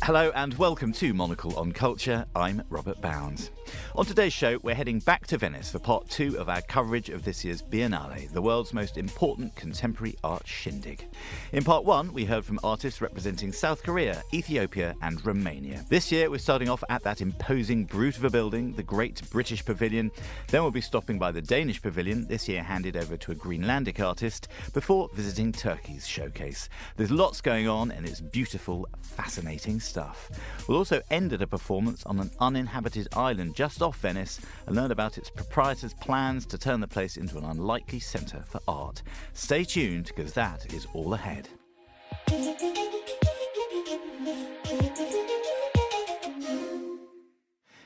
Hello and welcome to Monocle on Culture. I'm Robert Bounds. On today's show, we're heading back to Venice for part 2 of our coverage of this year's Biennale, the world's most important contemporary art shindig. In part 1, we heard from artists representing South Korea, Ethiopia and Romania. This year, we're starting off at that imposing brute of a building, the Great British Pavilion. Then we'll be stopping by the Danish Pavilion, this year handed over to a Greenlandic artist, before visiting Turkey's showcase. There's lots going on and it's beautiful, fascinating stuff. We'll also end at a performance on an uninhabited island just off Venice and learn about its proprietors' plans to turn the place into an unlikely centre for art. Stay tuned, because that is all ahead.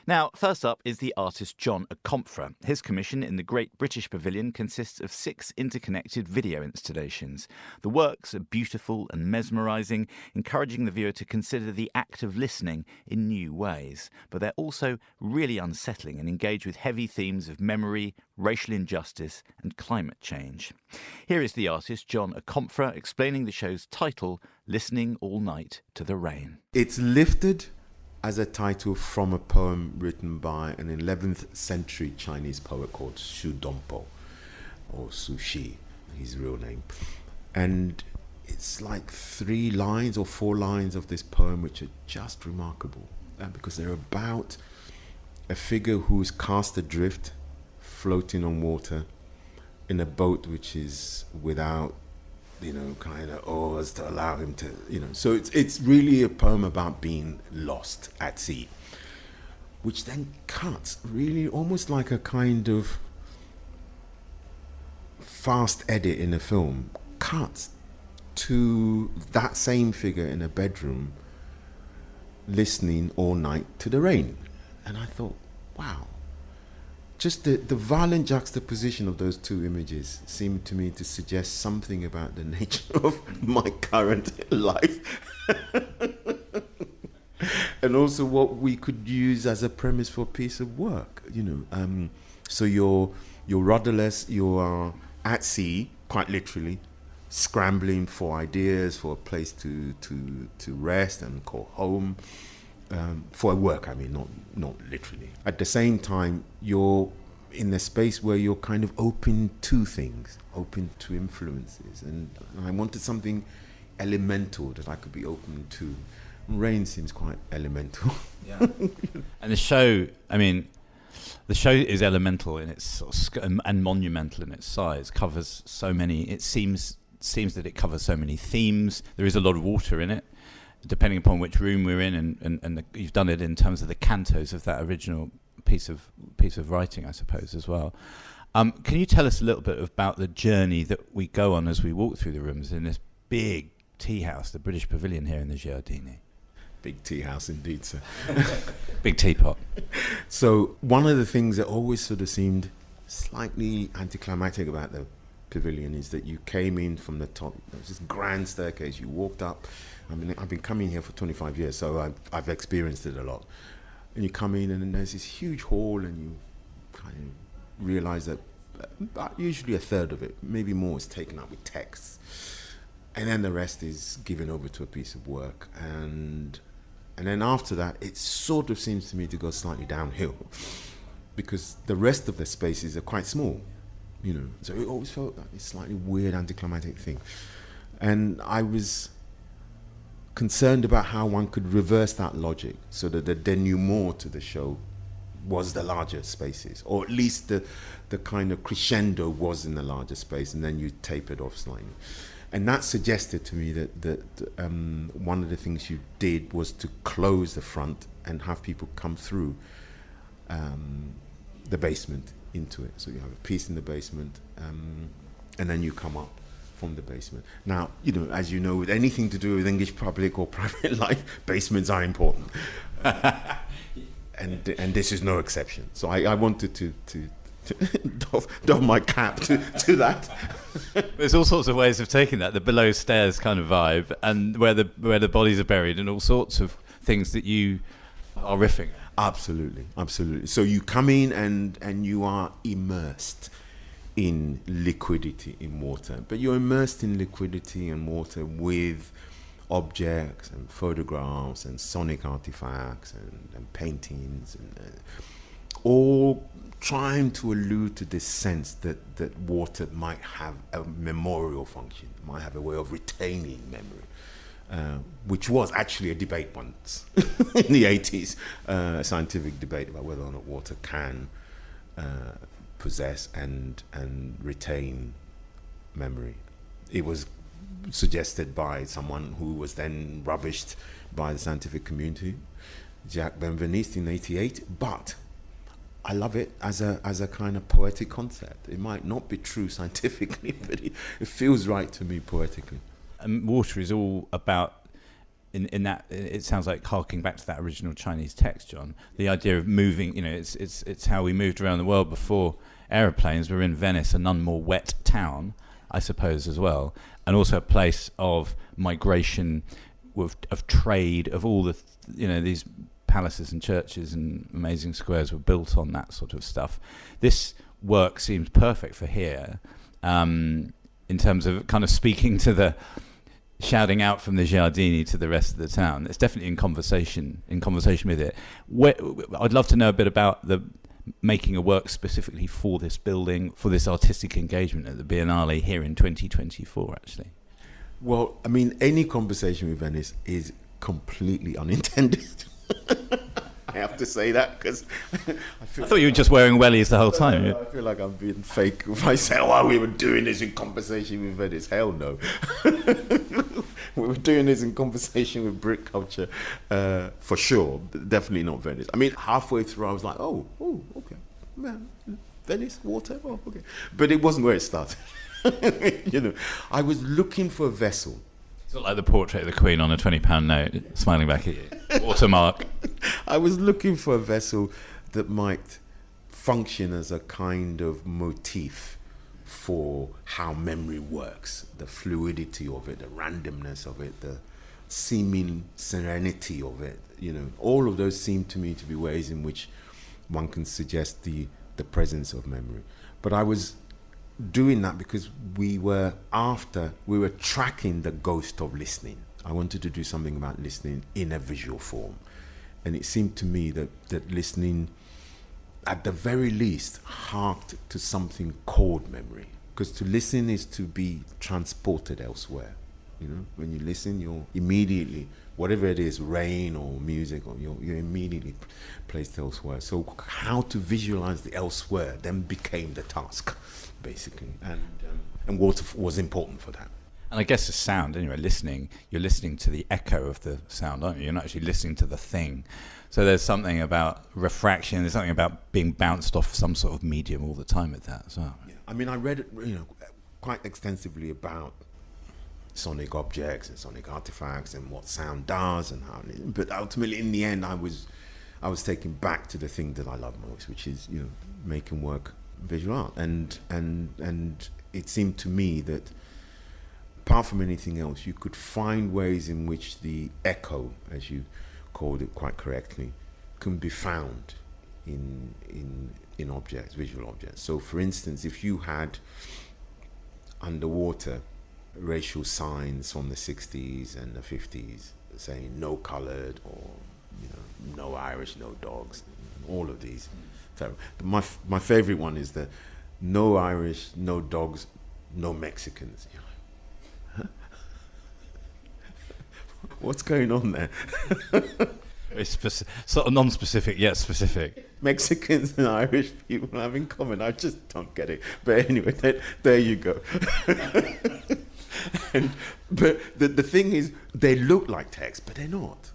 Now, first up is the artist John Akomfrah. His commission in the Great British Pavilion consists of 6 interconnected video installations. The works are beautiful and mesmerising, encouraging the viewer to consider the act of listening in new ways. But they're also really unsettling and engage with heavy themes of memory, racial injustice and climate change. Here is the artist John Akomfrah explaining the show's title, Listening All Night to the Rain. It's lifted as a title from a poem written by an 11th century Chinese poet called Xu Dongpo, or Su Shi, his real name. And it's like 3 lines or 4 lines of this poem which are just remarkable, because they're about a figure who is cast adrift, floating on water in a boat which is without kind of oars to allow him to, So it's really a poem about being lost at sea, which then cuts really almost like a kind of fast edit in a film, cuts to that same figure in a bedroom listening all night to the rain. And I thought, wow. Just the violent juxtaposition of those 2 images seemed to me to suggest something about the nature of my current life. And also what we could use as a premise for a piece of work, So you're rudderless, you are at sea, quite literally, scrambling for ideas, for a place to rest and call home. For work, I mean, not literally. At the same time, you're in a space where you're kind of open to things, open to influences. And I wanted something elemental that I could be open to. Rain seems quite elemental. Yeah. And the show is elemental in its and monumental in its size. Covers so many. It seems that it covers so many themes. There is a lot of water in it, depending upon which room we're in, and you've done it in terms of the cantos of that original piece of writing, I suppose, as well. Can you tell us a little bit about the journey that we go on as we walk through the rooms in this big tea house, the British Pavilion here in the Giardini? Big tea house indeed, sir. Big teapot. So one of the things that always sort of seemed slightly anticlimactic about the pavilion is that you came in from the top. There was this grand staircase. You walked up. I've been coming here for 25 years, so I've experienced it a lot. And you come in, and then there's this huge hall, and you kind of realize that usually a third of it, maybe more, is taken up with texts, and then the rest is given over to a piece of work. And then after that, it sort of seems to me to go slightly downhill, because the rest of the spaces are quite small. So it always felt like this slightly weird, anticlimactic thing. And I was concerned about how one could reverse that logic so that the denouement to the show was the larger spaces, or at least the kind of crescendo was in the larger space, and then you tapered off slightly. And that suggested to me that one of the things you did was to close the front and have people come through the basement into it. So you have a piece in the basement, and then you come up from the basement. Now, as you know, with anything to do with English public or private life, basements are important. And this is no exception. So I wanted to doff my cap to that. There's all sorts of ways of taking that, the below stairs kind of vibe, and where the bodies are buried, and all sorts of things that you are riffing. Absolutely. So you come in and you are immersed in liquidity in water, but you're immersed in liquidity and water with objects and photographs and sonic artifacts and paintings and all trying to allude to this sense that water might have a memorial function, might have a way of retaining memory, which was actually a debate once in the 80s, a scientific debate about whether or not water can possess and retain memory. It was suggested by someone who was then rubbished by the scientific community, Jacques Benveniste, in 1988, but I love it as a kind of poetic concept. It might not be true scientifically, but it feels right to me poetically. And water is all about, in that, it sounds like harking back to that original Chinese text, John, the idea of moving, it's how we moved around the world before aeroplanes. We're in Venice, a none more wet town, I suppose, as well, and also a place of migration, of trade, of all the, these palaces and churches and amazing squares were built on that sort of stuff. This work seems perfect for here, in terms of kind of speaking to the, shouting out from the Giardini to the rest of the town. It's definitely in conversation with it. I'd love to know a bit about the making a work specifically for this building, for this artistic engagement at the Biennale here in 2024, actually. Well, I mean, any conversation with Venice is completely unintended. I have to say that because I thought you were just wearing wellies the whole time. I feel like I'm being fake if I say, we were doing this in conversation with Venice. Hell no. We were doing this in conversation with Brit culture, for sure. Definitely not Venice. I mean, halfway through, I was like, okay. Man, Venice, water, okay. But it wasn't where it started. I was looking for a vessel. It's not like the portrait of the Queen on a £20 note, smiling back at you. Watermark. I was looking for a vessel that might function as a kind of motif for how memory works, the fluidity of it, the randomness of it, the seeming serenity of it. All of those seem to me to be ways in which one can suggest the presence of memory. But I was doing that because we were tracking the ghost of listening. I wanted to do something about listening in a visual form, and it seemed to me that listening, at the very least, harked to something called memory, because to listen is to be transported elsewhere. When you listen, you're immediately, whatever it is, rain or music, or you're immediately placed elsewhere. So how to visualize the elsewhere then became the task, basically, and water was important for that. And I guess the sound, anyway, you're listening to the echo of the sound, aren't you? You're not actually listening to the thing. So there's something about refraction, there's something about being bounced off some sort of medium all the time with that as well. Yeah. I mean, I read quite extensively about sonic objects and sonic artifacts and what sound does and how, but ultimately in the end I was taken back to the thing that I love most, which is making work visual art, and it seemed to me that apart from anything else, you could find ways in which the echo, as you called it quite correctly, can be found in objects, visual objects. So for instance, if you had underwater racial signs from the 60s and the 50s saying no coloured, or no Irish, no dogs, all of these. So my favourite one is the no Irish, no dogs, no Mexicans. Huh? What's going on there? It's sort of non-specific yet specific. Mexicans and Irish people have in common. I just don't get it. But anyway, there you go. But the thing is, they look like text, but they're not.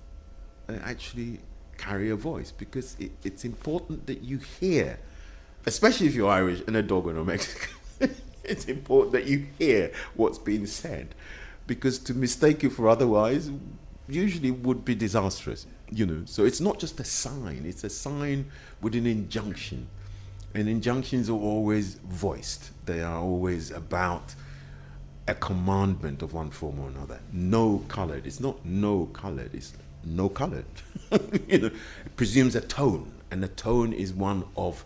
They actually carry a voice, because it's important that you hear, especially if you're Irish and a dog or a Mexican. It's important that you hear what's being said, because to mistake it for otherwise usually would be disastrous. So it's not just a sign, it's a sign with an injunction, and injunctions are always voiced. They are always about a commandment of one form or another. No coloured. It's not no coloured, it's no coloured. It presumes a tone, and the tone is one of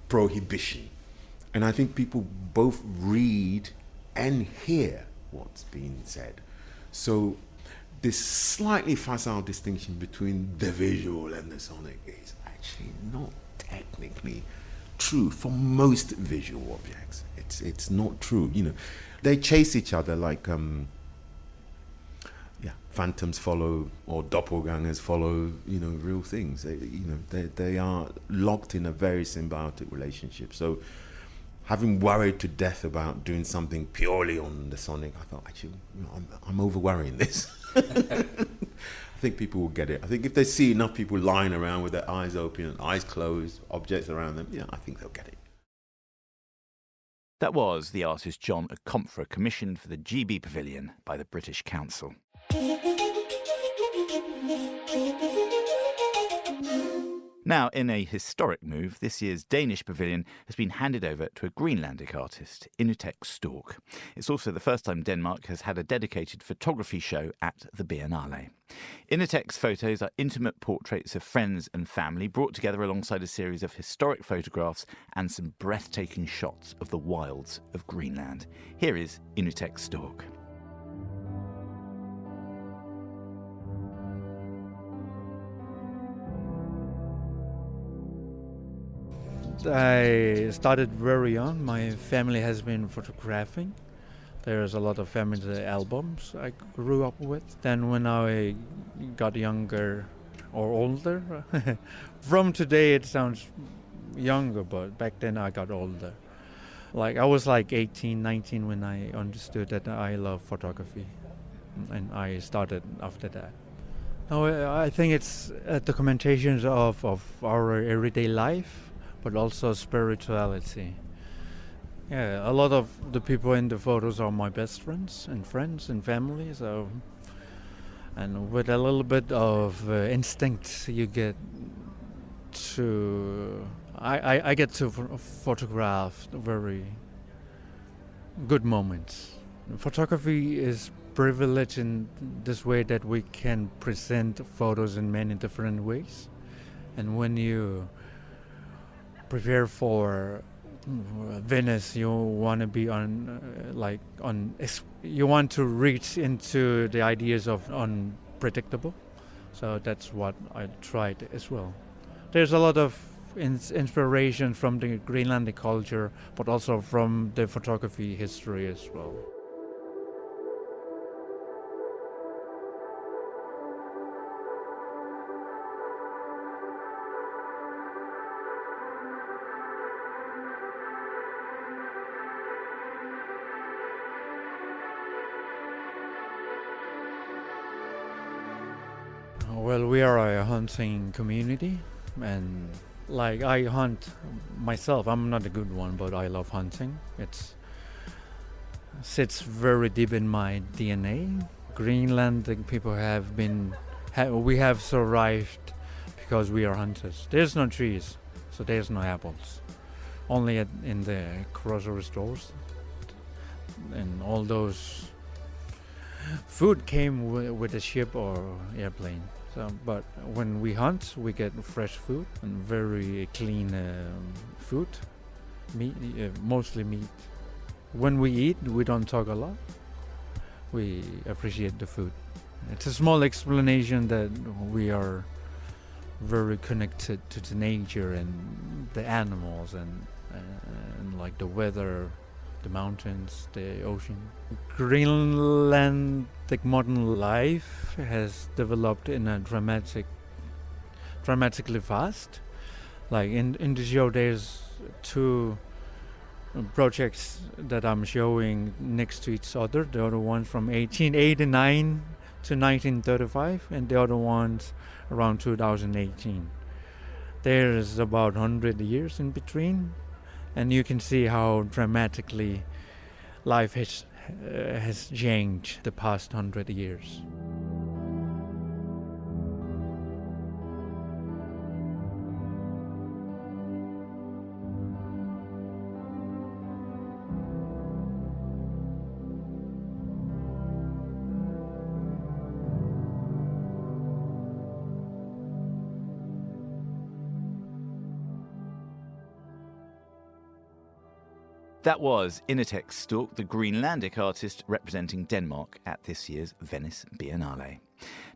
prohibition. And I think people both read and hear what's being said. So this slightly facile distinction between the visual and the sonic is actually not technically true for most visual objects. It's not true. They chase each other like phantoms follow, or doppelgangers follow, real things. They are locked in a very symbiotic relationship. So having worried to death about doing something purely on the sonic, I thought, actually, I'm over worrying this. I think people will get it. I think if they see enough people lying around with their eyes open and eyes closed, objects around them, I think they'll get it. That was the artist John Acomfra, commissioned for the GB Pavilion by the British Council. Now, in a historic move, this year's Danish pavilion has been handed over to a Greenlandic artist, Inutek Stork. It's also the first time Denmark has had a dedicated photography show at the Biennale. Inutek's photos are intimate portraits of friends and family brought together alongside a series of historic photographs and some breathtaking shots of the wilds of Greenland. Here is Inutek Stork. I started very young. My family has been photographing. There's a lot of family albums I grew up with. Then when I got younger or older, from today it sounds younger, but back then I got older. I was 18, 19 when I understood that I love photography, and I started after that. Now, I think it's documentations of our everyday life, but also spirituality. Yeah, a lot of the people in the photos are my best friends and family. So, and with a little bit of instinct, you get to. I get to photograph very good moments. Photography is privileged in this way that we can present photos in many different ways, and when you prepare for Venice, you want to be you want to reach into the ideas of unpredictable. So that's what I tried as well. There's a lot of inspiration from the Greenlandic culture, but also from the photography history as well. Well, we are a hunting community, and I hunt myself. I'm not a good one, but I love hunting. It sits very deep in my DNA. Greenlandic people we have survived because we are hunters. There's no trees, so there's no apples. Only in the grocery stores, and all those food came with a ship or airplane. But when we hunt, we get fresh food and very clean food, meat, mostly meat. When we eat, we don't talk a lot. We appreciate the food. It's a small explanation that we are very connected to the nature and the animals and the weather, the mountains, the ocean. Greenlandic modern life has developed in a dramatically fast. In the show, there's two projects that I'm showing next to each other. The other one from 1889 to 1935, and the other one's around 2018. There's about 100 years in between. And you can see how dramatically life has changed the past 100 years. That was Innetek Stork, the Greenlandic artist representing Denmark at this year's Venice Biennale.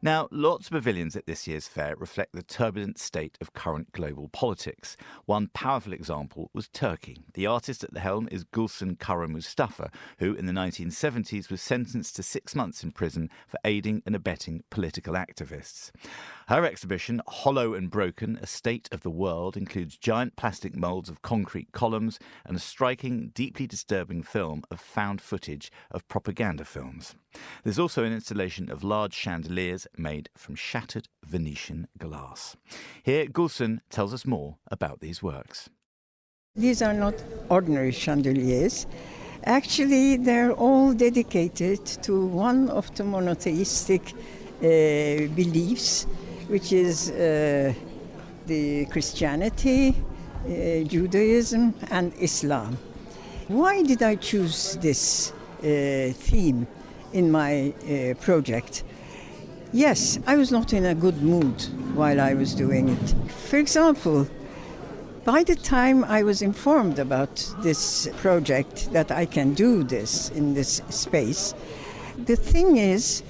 Now, lots of pavilions at this year's fair reflect the turbulent state of current global politics. One powerful example was Turkey. The artist at the helm is Gülsen Kara Mustafa, who in the 1970s was sentenced to 6 months in prison for aiding and abetting political activists. Her exhibition, Hollow and Broken, A State of the World, includes giant plastic moulds of concrete columns and a striking, deeply disturbing film of found footage of propaganda films. There's also an installation of large chandeliers made from shattered Venetian glass. Here, Gülsen tells us more about these works. These are not ordinary chandeliers. Actually, they're all dedicated to one of the monotheistic beliefs, which is the Christianity, Judaism, and Islam. Why did I choose this theme in my project? Yes, I was not in a good mood while I was doing it. For example, by the time I was informed about this project, that I can do this in this space, the thing is,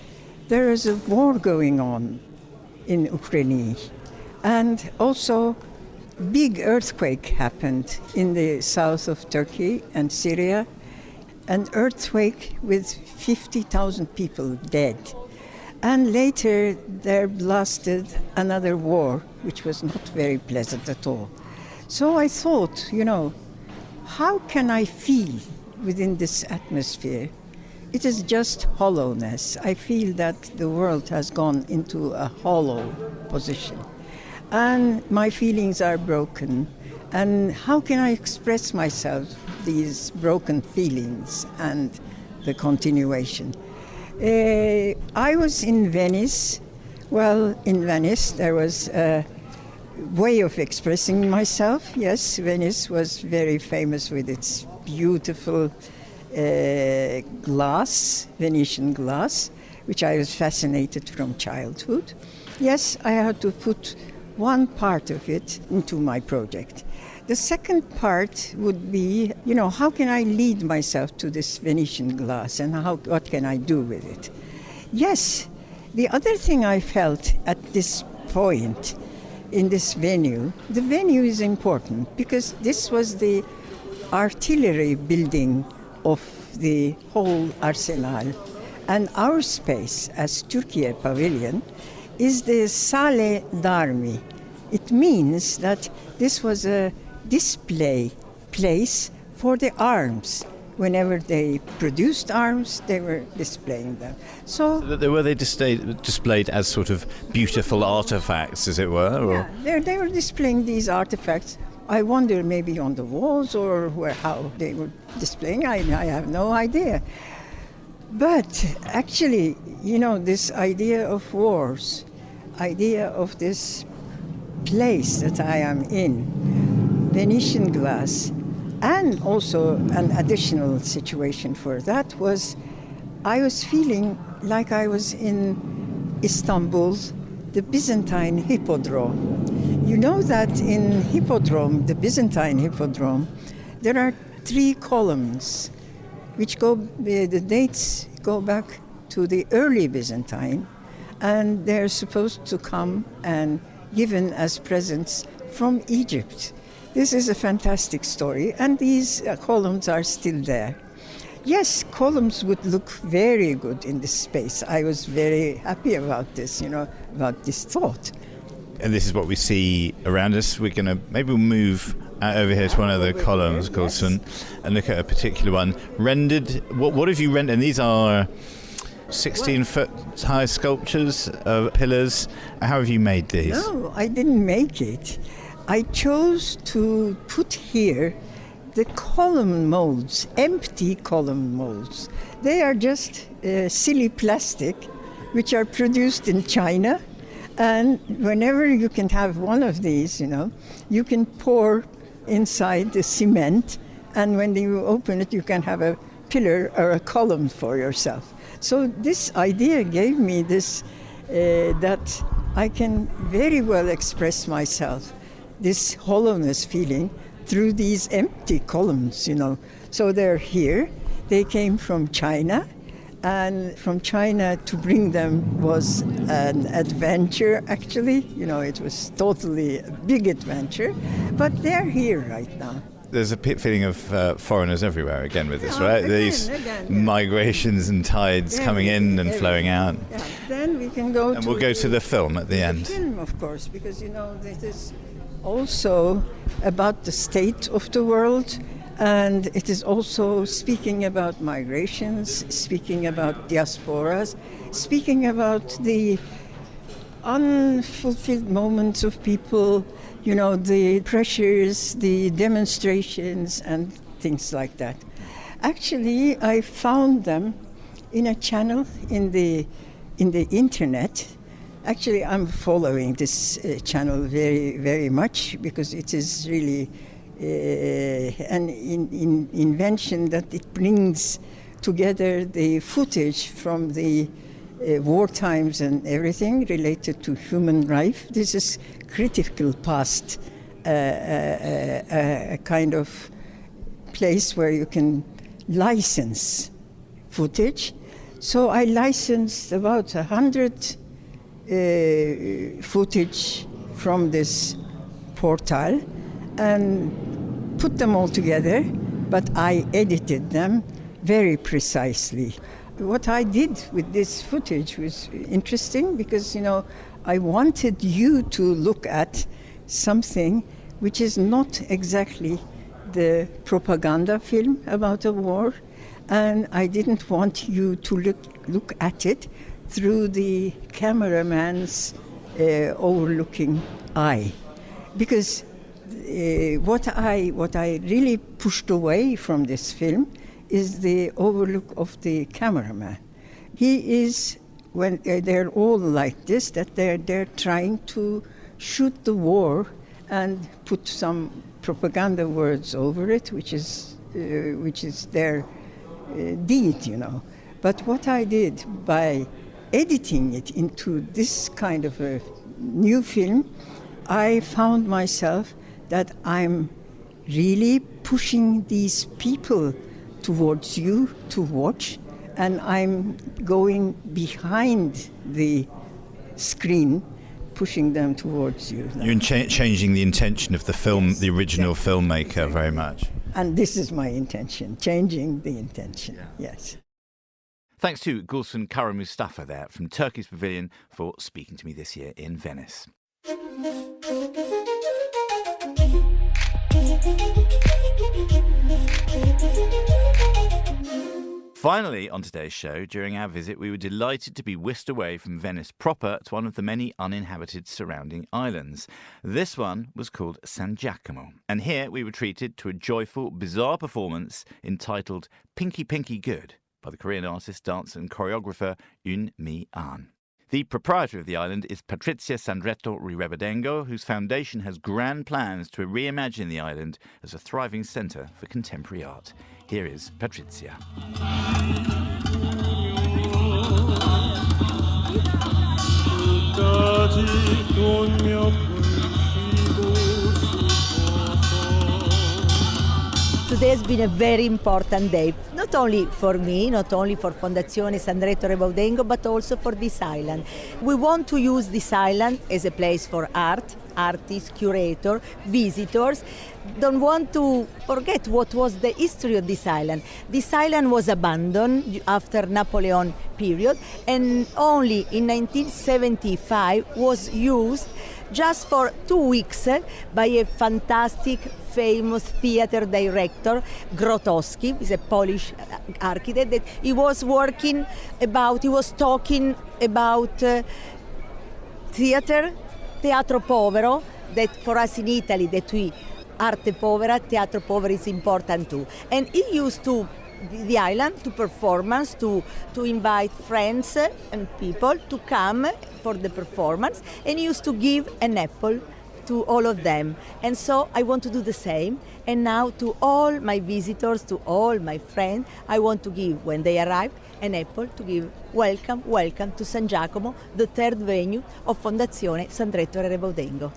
there is a war going on in Ukraine, and also big earthquake happened in the south of Turkey and Syria, an earthquake with 50,000 people dead. And later there blasted another war, which was not very pleasant at all. So I thought, how can I feel within this atmosphere? It is just hollowness. I feel that the world has gone into a hollow position. And my feelings are broken. And how can I express myself, these broken feelings and the continuation? I was in Venice. Well, in Venice there was a way of expressing myself. Yes, Venice was very famous with its beautiful glass, Venetian glass, which I was fascinated from childhood. Yes, I had to put one part of it into my project. The second part would be, how can I lead myself to this Venetian glass and what can I do with it? Yes, the other thing I felt at this point in this venue, the venue is important because this was the artillery building of the whole arsenal. And our space as Turkey Pavilion is the Sale d'Armi. It means that this was a display place for the arms. Whenever they produced arms, they were displaying them. So were they displayed as sort of beautiful artifacts, as it were? Or? Yeah, they were displaying these artifacts. I wonder maybe on the walls or how they were displaying. I have no idea. But actually, this idea of wars, idea of this place that I am in, Venetian glass, and also an additional situation for that was I was feeling like I was in Istanbul, the Byzantine Hippodrome. You know that in Hippodrome, the Byzantine Hippodrome, there are 3 columns which the dates go back to the early Byzantine, and they're supposed to come and given as presents from Egypt. This is a fantastic story, and these columns are still there. Yes, columns would look very good in this space. I was very happy about this, about this thought. And this is what we see around us. We're going to maybe move out over here to one of the columns, Gülsen, and look at a particular one. Rendered, what have you rendered? And these are 16-foot high sculptures of pillars. How have you made these? No, I didn't make it. I chose to put here the column molds, empty column molds. They are just silly plastic, which are produced in China. And whenever you can have one of these, you can pour inside the cement, and when you open it, you can have a pillar or a column for yourself. So this idea gave me this, that I can very well express myself, this hollowness feeling through these empty columns, So they're here. They came from China, and from China to bring them was an adventure, actually. It was totally a big adventure, but they're here right now. There's a feeling of foreigners everywhere again with this, right? These again. migrations and tides coming in and flowing out. Yeah. Then we can go and we'll go to the film at the end. Film, of course, because this is also about the state of the world, and it is also speaking about migrations, speaking about diasporas, speaking about the unfulfilled moments of people, the pressures, the demonstrations, and things like that. Actually, I found them in a channel in the internet. Actually, I'm following this channel very, very much because it is really an invention that it brings together the footage from the war times and everything related to human life. This is critical past, a kind of place where you can license footage. So I licensed about 100 footage from this portal and put them all together, but I edited them very precisely. What I did with this footage was interesting because, I wanted you to look at something which is not exactly the propaganda film about a war, and I didn't want you to look at it through the cameraman's overlooking eye, because what I really pushed away from this film is the overlook of the cameraman. He is, when they're all like this, that they're trying to shoot the war and put some propaganda words over it, which is their deed, But what I did by editing it into this kind of a new film, I found myself that I'm really pushing these people towards you to watch, and I'm going behind the screen, pushing them towards you. You're changing the intention of the film, the original filmmaker, very much. And this is my intention, changing the intention, yes. Thanks to Gülsün Kara Mustafa there from Turkey's Pavilion for speaking to me this year in Venice. Finally, on today's show, during our visit, we were delighted to be whisked away from Venice proper to one of the many uninhabited surrounding islands. This one was called San Giacomo, and here we were treated to a joyful, bizarre performance entitled Pinky Pinky Good by the Korean artist, dancer and choreographer Eun Mi Ahn. The proprietor of the island is Patrizia Sandretto Rirebadengo, whose foundation has grand plans to reimagine the island as a thriving centre for contemporary art. Here is Patrizia. Today has been a very important day, not only for me, not only for Fondazione Sandretto Rebaudengo, but also for this island. We want to use this island as a place for art, artists, curators, visitors. Don't want to forget what was the history of this island. This island was abandoned after Napoleon period, and only in 1975 was used just for 2 weeks by a fantastic, famous theater director, Grotowski. He's a Polish architect. That he was talking about theater, teatro povero, that for us in Italy, that we arte povera, teatro povero is important too. And he used to the island to performance, to invite friends and people to come for the performance, and he used to give an apple to all of them. And so I want to do the same, and now to all my visitors, to all my friends, I want to give, when they arrive, an apple to give welcome to San Giacomo, the third venue of Fondazione Sandretto Rebaudengo.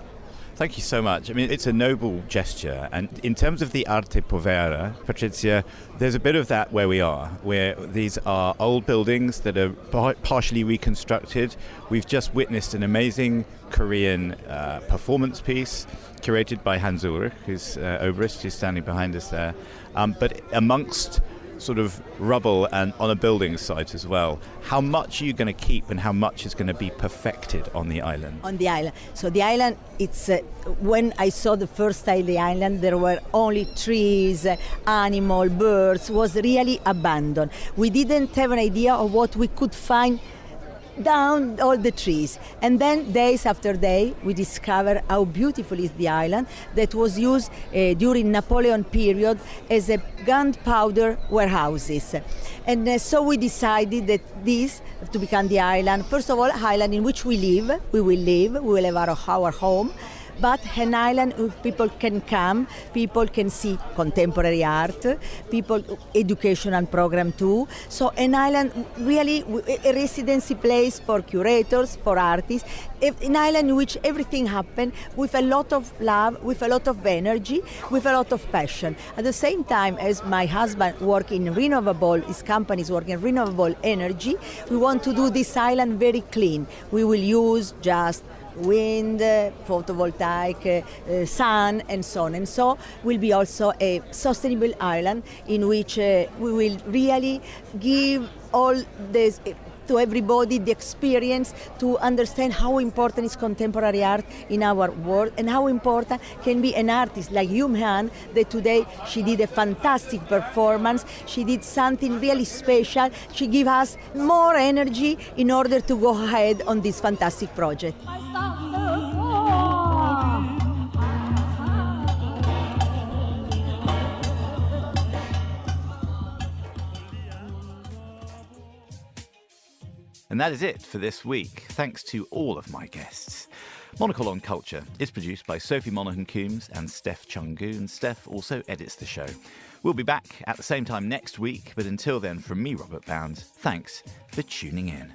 Thank you so much. I mean, it's a noble gesture. And in terms of the arte povera, Patrizia, there's a bit of that where we are, where these are old buildings that are partially reconstructed. We've just witnessed an amazing Korean performance piece curated by Hans Ulrich, who's oberst, who's standing behind us there. But amongst sort of rubble and on a building site as well, how much are you going to keep and how much is going to be perfected on the island? On the island. So the island, it's when I saw the first time the island, there were only trees, animal, birds, was really abandoned. We didn't have an idea of what we could find down all the trees. And then days after day we discovered how beautiful is the island that was used during Napoleon period as a gunpowder warehouses. And so we decided that this to become the island, first of all, island in which we will have our home, but an island where people can come, people can see contemporary art, people educational program too. So an island really a residency place for curators, for artists, an island in which everything happened with a lot of love, with a lot of energy, with a lot of passion. At the same time as my husband works in renewable, his company is working in renewable energy, we want to do this island very clean. We will use just wind, photovoltaic, sun, and so on. And so will be also a sustainable island in which we will really give all this to everybody the experience to understand how important is contemporary art in our world and how important can be an artist like Yum Han, that today she did a fantastic performance. She did something really special. She gave us more energy in order to go ahead on this fantastic project. And that is it for this week. Thanks to all of my guests. Monocle on Culture is produced by Sophie Monaghan-Coombs and Steph Chungu, and Steph also edits the show. We'll be back at the same time next week, but until then, from me, Robert Bounds, thanks for tuning in.